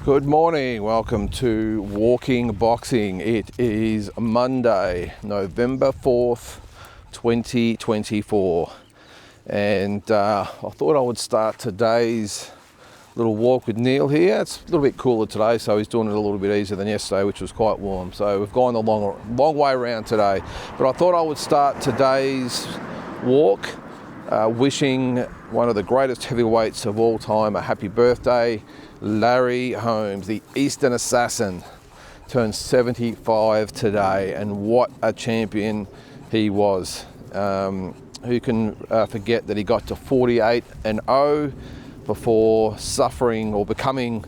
Good morning, welcome to Walking Boxing. It is Monday, November 4th, 2024. And I thought I would start today's little walk with Neil here. It's a little bit cooler today, so he's doing it a little bit easier than yesterday, which was quite warm. So we've gone a long way around today. But I thought I would start today's walk wishing one of the greatest heavyweights of all time a happy birthday. Larry Holmes, the Eastern Assassin, turned 75 today, and what a champion he was. Who can forget that he got to 48-0 before suffering or becoming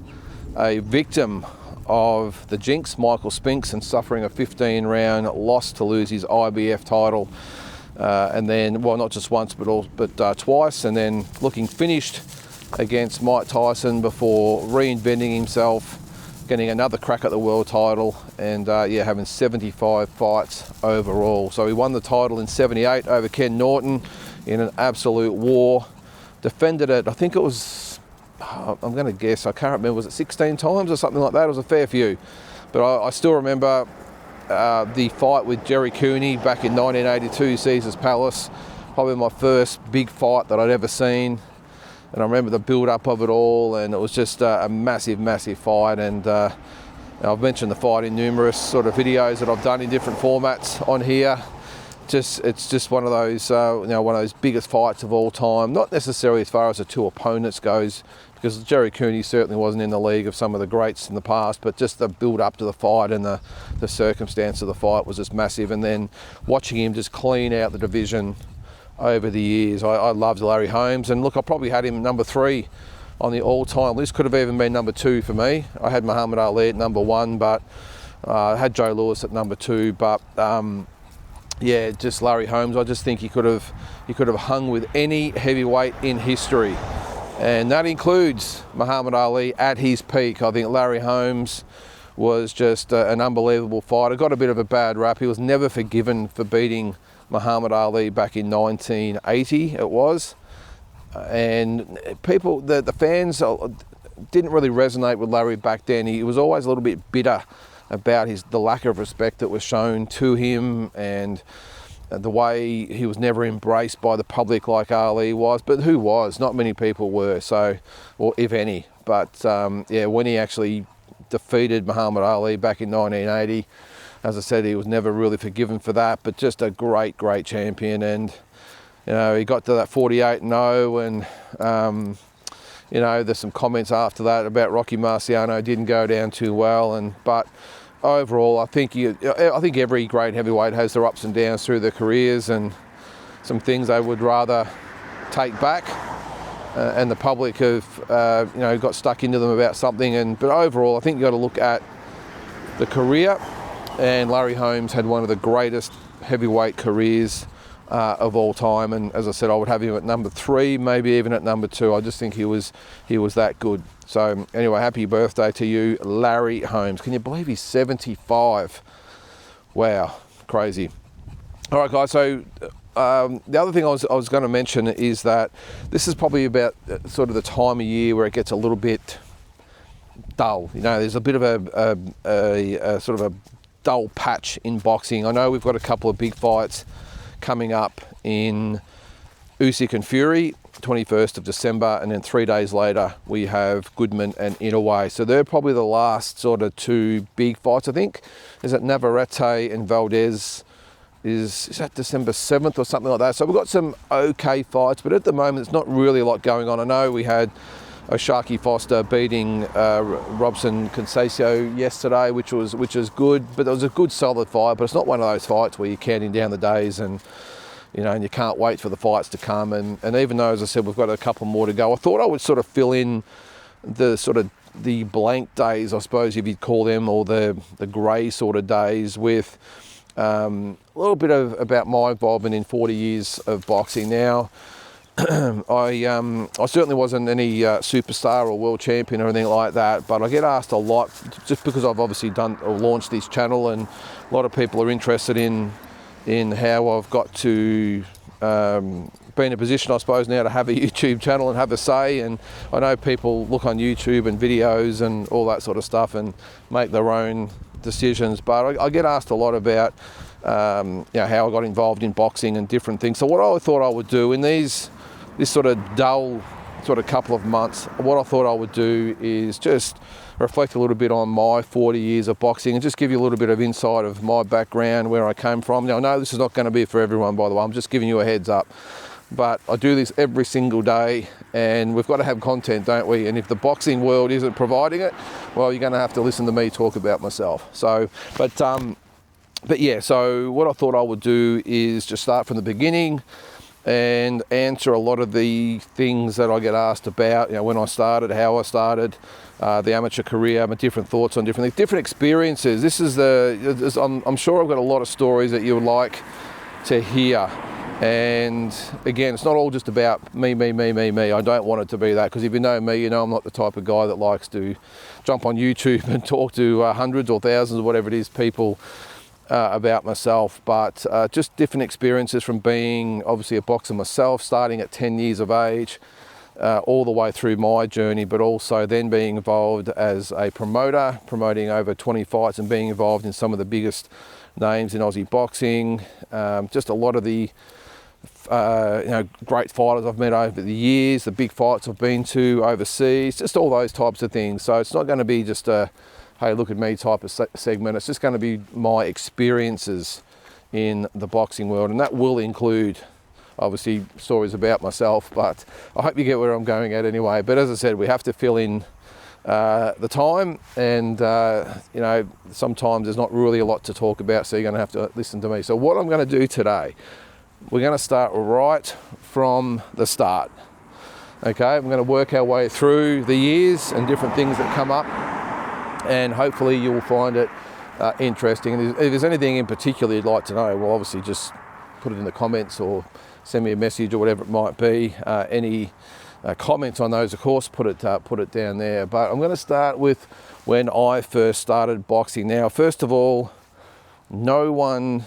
a victim of the jinx, Michael Spinks, and suffering a 15-round loss to lose his IBF title. And then, well, not just once, but twice, and then looking finished against Mike Tyson before reinventing himself, getting another crack at the world title, and having 75 fights overall. So he won the title in 78 over Ken Norton in an absolute war. Defended it, I think it was, I'm going to guess, I can't remember, was it 16 times or something like that? It was a fair few. But I still remember the fight with Jerry Cooney back in 1982, Caesars Palace. Probably my first big fight that I'd ever seen. And I remember the build-up of it all, and it was just a massive, massive fight. And I've mentioned the fight in numerous sort of videos that I've done in different formats on here. It's just one of those, one of those biggest fights of all time. Not necessarily as far as the two opponents goes, because Jerry Cooney certainly wasn't in the league of some of the greats in the past, but just the build-up to the fight and the circumstance of the fight was just massive. And then watching him just clean out the division over the years. I loved Larry Holmes, and look, I probably had him number 3 on the all-time list. Could have even been number 2 for me. I had Muhammad Ali at number 1, but I had Joe Louis at number 2. But just Larry Holmes. I just think he could have hung with any heavyweight in history, and that includes Muhammad Ali at his peak. I think Larry Holmes was just an unbelievable fighter. Got a bit of a bad rap. He was never forgiven for beating Muhammad Ali back in 1980, it was. And people, the fans didn't really resonate with Larry back then. He was always a little bit bitter about the lack of respect that was shown to him, and the way he was never embraced by the public like Ali was. But who was? Not many people were, so, or if any. But when he actually defeated Muhammad Ali back in 1980, as I said, he was never really forgiven for that, but just a great, great champion. And, he got to that 48-0, and, there's some comments after that about Rocky Marciano didn't go down too well. But overall, I think every great heavyweight has their ups and downs through their careers, and some things they would rather take back. And the public have, got stuck into them about something. But overall, I think you've got to look at the career. And Larry Holmes had one of the greatest heavyweight careers of all time. And as I said, I would have him at number 3, maybe even at number 2. I just think he was that good. So anyway, happy birthday to you, Larry Holmes. Can you believe he's 75? Wow, crazy. All right, guys. So the other thing I was going to mention is that this is probably about sort of the time of year where it gets a little bit dull. There's a bit of a sort of a dull patch in boxing. I know we've got a couple of big fights coming up in Usyk and Fury, 21st of December, and then 3 days later we have Goodman and Inoue. So they're probably the last sort of 2 big fights, I think. Is it Navarrete and Valdez? Is that December 7th or something like that? So we've got some okay fights, but at the moment it's not really a lot going on. I know we had O'Shaquie Foster beating Robson Conceição yesterday, which was good, but it was a good solid fight. But it's not one of those fights where you're counting down the days and and you can't wait for the fights to come. And even though, as I said, we've got a couple more to go, I thought I would sort of fill in the blank days, I suppose if you'd call them, or the grey sort of days with a little bit about my involvement in 40 years of boxing now. I certainly wasn't any superstar or world champion or anything like that, but I get asked a lot just because I've obviously done or launched this channel, and a lot of people are interested in how I've got to be in a position, I suppose, now to have a YouTube channel and have a say. And I know people look on YouTube and videos and all that sort of stuff and make their own decisions, but I get asked a lot about how I got involved in boxing and different things. So what I thought I would do in this sort of dull sort of couple of months, what I thought I would do is just reflect a little bit on my 40 years of boxing and just give you a little bit of insight of my background, where I came from. Now, I know this is not going to be for everyone, by the way. I'm just giving you a heads up. But I do this every single day, and we've got to have content, don't we? And if the boxing world isn't providing it, well, you're going to have to listen to me talk about myself. So, but yeah, so what I thought I would do is just start from the beginning and answer a lot of the things that I get asked about, when I started, how I started, the amateur career, my different thoughts on different things, different experiences. I'm sure I've got a lot of stories that you would like to hear. And again, it's not all just about me. I don't want it to be that, because if you know me, you know I'm not the type of guy that likes to jump on YouTube and talk to hundreds or thousands or whatever it is people about myself. But just different experiences from being obviously a boxer myself, starting at 10 years of age, all the way through my journey, but also then being involved as a promoter, promoting over 20 fights and being involved in some of the biggest names in Aussie boxing. Just a lot of the great fighters I've met over the years, the big fights I've been to overseas, just all those types of things. So it's not going to be just a, hey, look at me type of segment. It's just going to be my experiences in the boxing world, and that will include obviously stories about myself, but I hope you get where I'm going at anyway. But as I said, we have to fill in the time, and sometimes there's not really a lot to talk about, so you're going to have to listen to me. So what I'm going to do today, we're going to start right from the start. Okay, I'm going to work our way through the years and different things that come up, and hopefully you'll find it interesting. And if there's anything in particular you'd like to know, well, obviously just put it in the comments or send me a message or whatever it might be. Any comments on those, of course, put it down there. But I'm going to start with when I first started boxing. Now, first of all, no one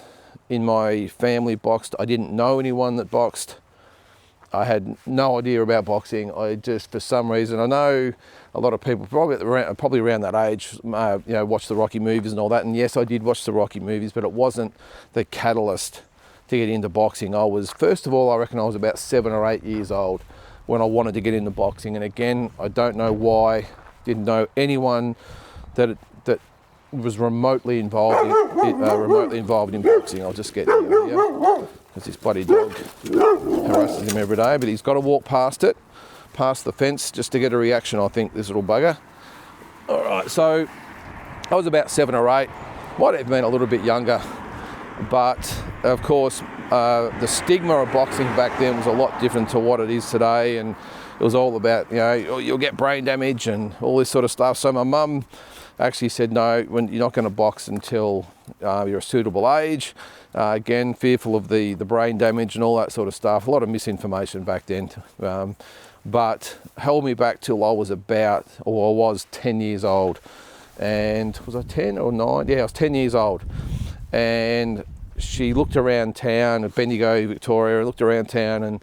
in my family boxed. I didn't know anyone that boxed. I had no idea about boxing. I just, for some reason, I know a lot of people probably around that age, watch the Rocky movies and all that. And yes, I did watch the Rocky movies, but it wasn't the catalyst to get into boxing. I was, first of all, I reckon I was about 7 or 8 years old when I wanted to get into boxing. And again, I don't know why, didn't know anyone that was remotely involved in boxing. I'll just get here, because this bloody dog harasses him every day, but he's got to walk past the fence just to get a reaction, I think, this little bugger. All right, so I was about 7 or 8, might have been a little bit younger, but of course the stigma of boxing back then was a lot different to what it is today, and it was all about, you'll get brain damage and all this sort of stuff. So my mum actually said, no, you're not going to box until you're a suitable age. Again, fearful of the brain damage and all that sort of stuff. A lot of misinformation back then, but held me back till I was 10 years old. And was I 10 or 9? Yeah, I was 10 years old. And she looked around town at Bendigo, Victoria, looked around town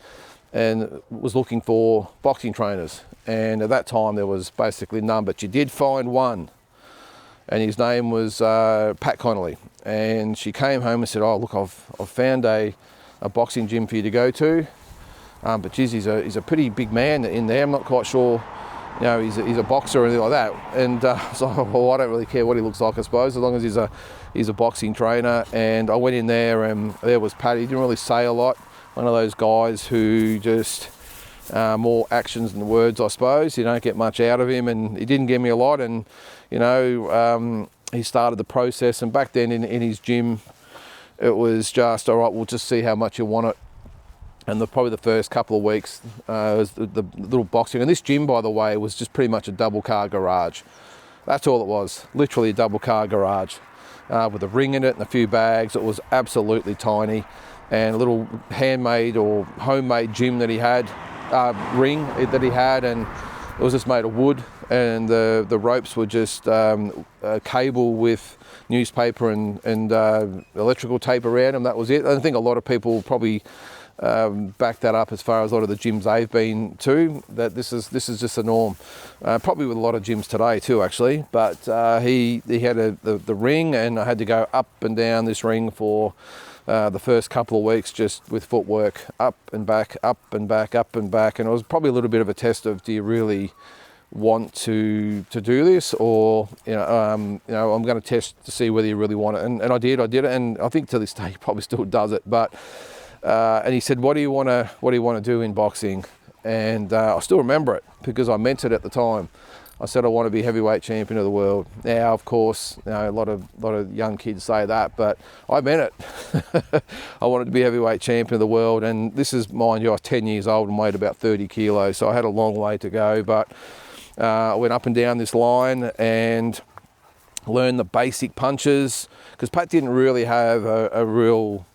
and was looking for boxing trainers. And at that time there was basically none, but she did find one. And his name was Pat Connolly. And she came home and said, oh, look, I've found a boxing gym for you to go to. But geez, he's a pretty big man in there. I'm not quite sure, he's a boxer or anything like that. And so, well, I don't really care what he looks like, I suppose, as long as he's a boxing trainer. And I went in there, and there was Pat. He didn't really say a lot. One of those guys who just more actions than words, I suppose. You don't get much out of him, and he didn't give me a lot. And he started the process. And back then in his gym, it was just, all right, we'll just see how much you want it. And probably the first couple of weeks was the little boxing. And this gym, by the way, was just pretty much a double car garage. That's all it was, literally a double car garage with a ring in it and a few bags. It was absolutely tiny. And a little handmade or homemade gym that he had, ring that he had, and it was just made of wood. And the ropes were just cable with newspaper and electrical tape around them. That was it. I think a lot of people probably back that up as far as a lot of the gyms they've been to, that this is just the norm. Probably with a lot of gyms today too, actually. But he had the ring, and I had to go up and down this ring for the first couple of weeks, just with footwork, up and back, up and back, up and back. And it was probably a little bit of a test of, do you really want to do this, or I'm going to test to see whether you really want it. And I did it, and I think to this day he probably still does it. But and he said, what do you want to do in boxing? And I still remember it because I meant it at the time. I said I want to be heavyweight champion of the world. Now, of course, a lot of young kids say that, but I meant it. I wanted to be heavyweight champion of the world, and this is, mind you, I was 10 years old and weighed about 30 kilos, so I had a long way to go. But I went up and down this line and learned the basic punches, because Pat didn't really have a real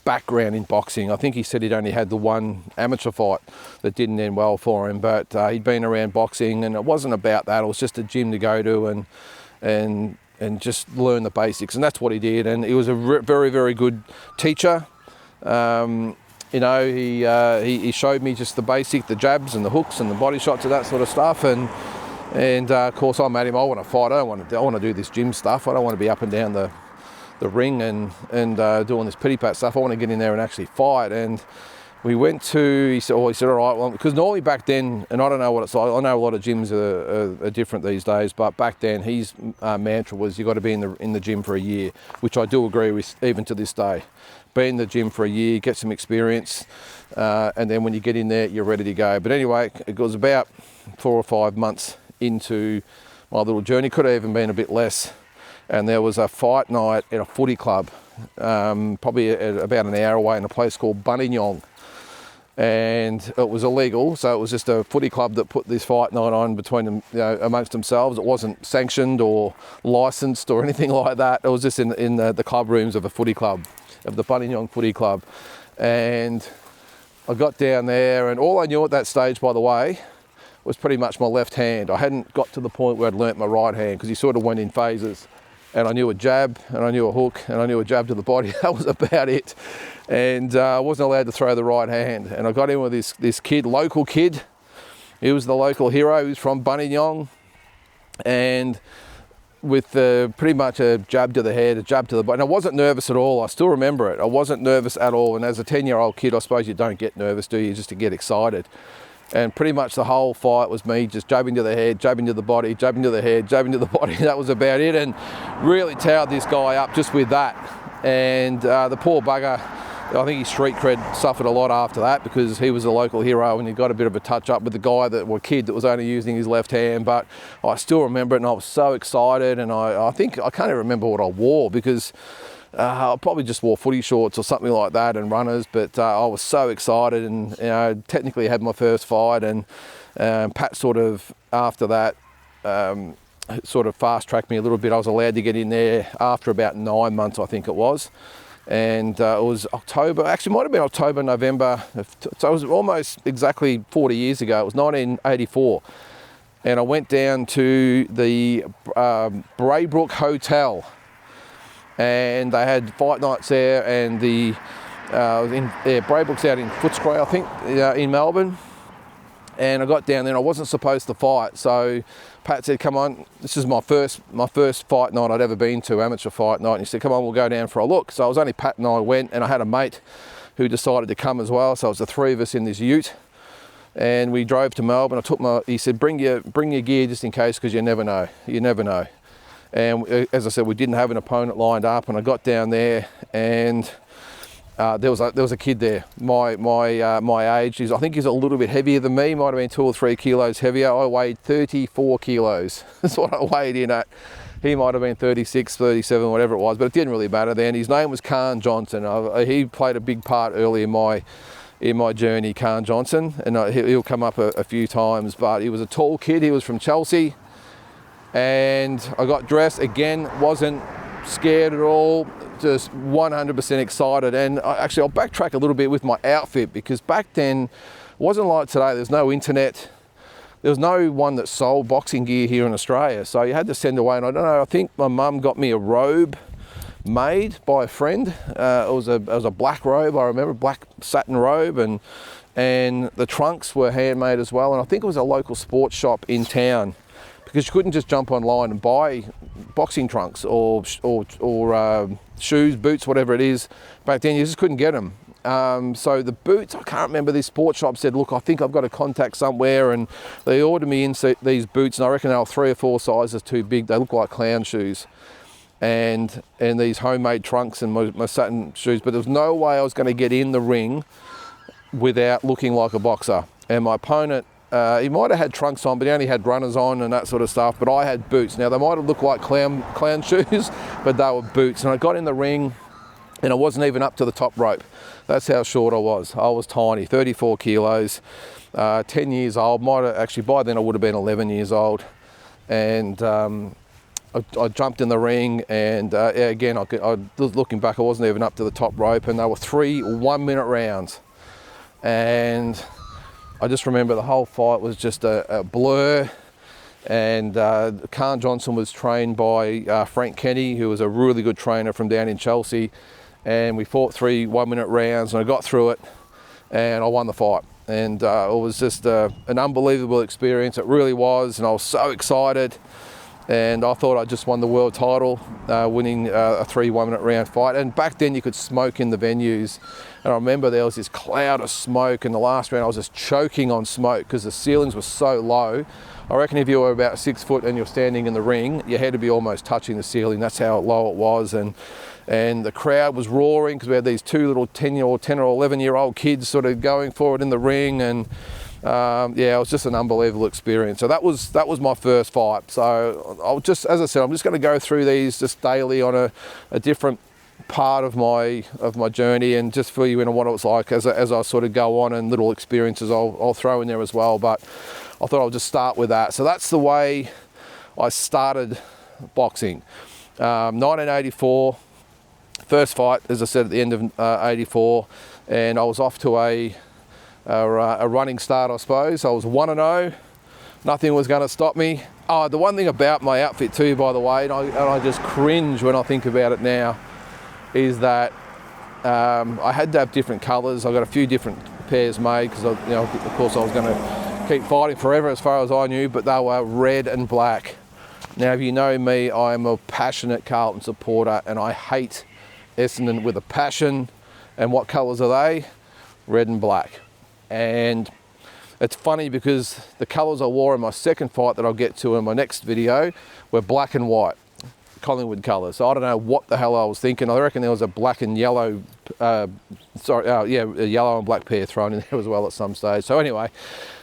background in boxing. I think he said he'd only had the one amateur fight that didn't end well for him, but he'd been around boxing, and it wasn't about that. It was just a gym to go to and just learn the basics, and that's what he did. And he was a very, very good teacher. He showed me just the basic, the jabs and the hooks and the body shots and that sort of stuff. And of course, I'm at him. I want to fight. I want to do this gym stuff. I don't want to be up and down the ring and doing this pity pat stuff. I want to get in there and actually fight. And we went to, he said, all right, well, because normally back then, and I don't know what it's like, I know a lot of gyms are different these days, but back then his mantra was, you got to be in the gym for a year, which I do agree with even to this day. Be in the gym for a year, get some experience, and then when you get in there, you're ready to go. But anyway, it was about 4 or 5 months into my little journey, could have even been a bit less. And there was a fight night at a footy club, probably about an hour away, in a place called Buninyong. And it was illegal, so it was just a footy club that put this fight night on between them, amongst themselves. It wasn't sanctioned or licensed or anything like that. It was just in the club rooms of a footy club, of the Buninyong Footy Club. And I got down there, and all I knew at that stage, by the way, was pretty much my left hand. I hadn't got to the point where I'd learnt my right hand, because he sort of went in phases. And I knew a jab, and I knew a hook, and I knew a jab to the body. That was about it. And I wasn't allowed to throw the right hand. And I got in with this kid, local kid. He was the local hero. He was from Buninyong. And with pretty much a jab to the head, a jab to the body. And I wasn't nervous at all. I still remember it. I wasn't nervous at all. And as a 10-year-old kid, I suppose you don't get nervous, do you? Just to get excited. And pretty much the whole fight was me just jabbing to the head, jabbing to the body, jabbing to the head, jabbing to the body. That was about it, and really towered this guy up just with that. And the poor bugger, I think his street cred suffered a lot after that, because he was a local hero and he got a bit of a touch up with the guy kid that was only using his left hand. But I still remember it, and I was so excited. And I think, I can't even remember what I wore, because I probably just wore footy shorts or something like that and runners, but I was so excited, and technically had my first fight. And Pat sort of, after that, sort of fast-tracked me a little bit. I was allowed to get in there after about 9 months, I think it was. And it was October, actually might have been October, November, so it was almost exactly 40 years ago. It was 1984. And I went down to the Braybrook Hotel, and they had fight nights there, and Braybrook's out in Footscray, I think, in Melbourne. And I got down there, and I wasn't supposed to fight, so Pat said, come on, this is my first fight night I'd ever been to, amateur fight night. And he said, come on, we'll go down for a look. So it was only Pat and I went, and I had a mate who decided to come as well. So it was the three of us in this ute, and we drove to Melbourne. He said, bring your gear just in case, because you never know. And as I said, we didn't have an opponent lined up, and I got down there, and there was a kid there, my age. I think he's a little bit heavier than me. Might have been 2 or 3 kilos heavier. I weighed 34 kilos. That's what I weighed in at. He might have been 36, 37, whatever it was, but it didn't really matter then. His name was Khan Johnson. He played a big part early in my journey, Khan Johnson, and he'll come up a few times. But he was a tall kid. He was from Chelsea. And I got dressed again, wasn't scared at all, just 100% excited. And I'll backtrack a little bit with my outfit, because back then, it wasn't like today. There's no internet. There was no one that sold boxing gear here in Australia. So you had to send away, and I don't know, I think my mum got me a robe made by a friend. It was a black robe, I remember, black satin robe, and the trunks were handmade as well. And I think it was a local sports shop in town, because you couldn't just jump online and buy boxing trunks or shoes, boots, whatever it is. Back then, you just couldn't get them. So the boots, I can't remember, this sports shop said, look, I think I've got a contact somewhere, and they ordered me in these boots, and I reckon they were 3 or 4 sizes too big. They look like clown shoes, and these homemade trunks and my satin shoes, but there was no way I was going to get in the ring without looking like a boxer. And my opponent, he might have had trunks on, but he only had runners on and that sort of stuff, but I had boots. Now, they might have looked like clown shoes, but they were boots. And I got in the ring, and I wasn't even up to the top rope. That's how short I was. I was tiny, 34 kilos, 10 years old. Might have, actually, by then I would have been 11 years old. And I jumped in the ring, and again, looking back, I wasn't even up to the top rope, and they were 3 1-minute rounds. And I just remember the whole fight was just a blur. And Khan Johnson was trained by Frank Kenny, who was a really good trainer from down in Chelsea. And we fought 3 1-minute rounds, and I got through it, and I won the fight. And it was just an unbelievable experience. It really was, and I was so excited. And I thought I just won the world title, winning a 3 1-minute round fight. And back then you could smoke in the venues. And I remember there was this cloud of smoke, and the last round I was just choking on smoke because the ceilings were so low. I reckon if you were about 6 foot and you're standing in the ring, your head would be almost touching the ceiling. That's how low it was. And the crowd was roaring because we had these 2 little 10 or 11-year-old kids sort of going for it in the ring. And yeah, it was just an unbelievable experience. So that was my first fight. So I'll just, as I said, I'm just going to go through these just daily on a different part of my journey, and just fill you in on what it was like as I sort of go on, and little experiences I'll throw in there as well. But I thought I'll just start with that. So that's the way I started boxing. 1984, first fight, as I said, at the end of 84, and I was off to a running start, I suppose. I was 1-0. Nothing was going to stop me. Oh, the one thing about my outfit too, by the way, and I just cringe when I think about it now, is that I had to have different colours. I got a few different pairs made because, of course, I was going to keep fighting forever as far as I knew, but they were red and black. Now, if you know me, I am a passionate Carlton supporter, and I hate Essendon with a passion. And what colours are they? Red and black. And it's funny because the colours I wore in my second fight that I'll get to in my next video were black and white, Collingwood colours. So I don't know what the hell I was thinking. I reckon there was a black and yellow, a yellow and black pair thrown in there as well at some stage. So anyway,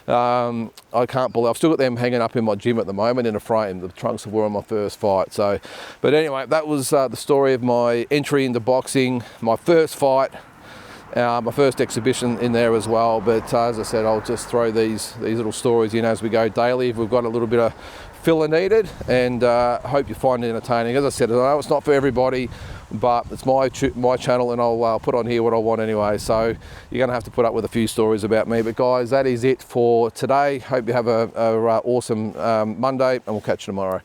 I can't believe, I've still got them hanging up in my gym at the moment in a frame, the trunks I wore in my first fight. So, but anyway, that was the story of my entry into boxing, my first fight. My first exhibition in there as well, but as I said, I'll just throw these little stories in as we go daily. We've got a little bit of filler needed, and I hope you find it entertaining. As I said, I know it's not for everybody, but it's my channel, and I'll put on here what I want anyway. So you're going to have to put up with a few stories about me. But guys, that is it for today. Hope you have a awesome Monday, and we'll catch you tomorrow.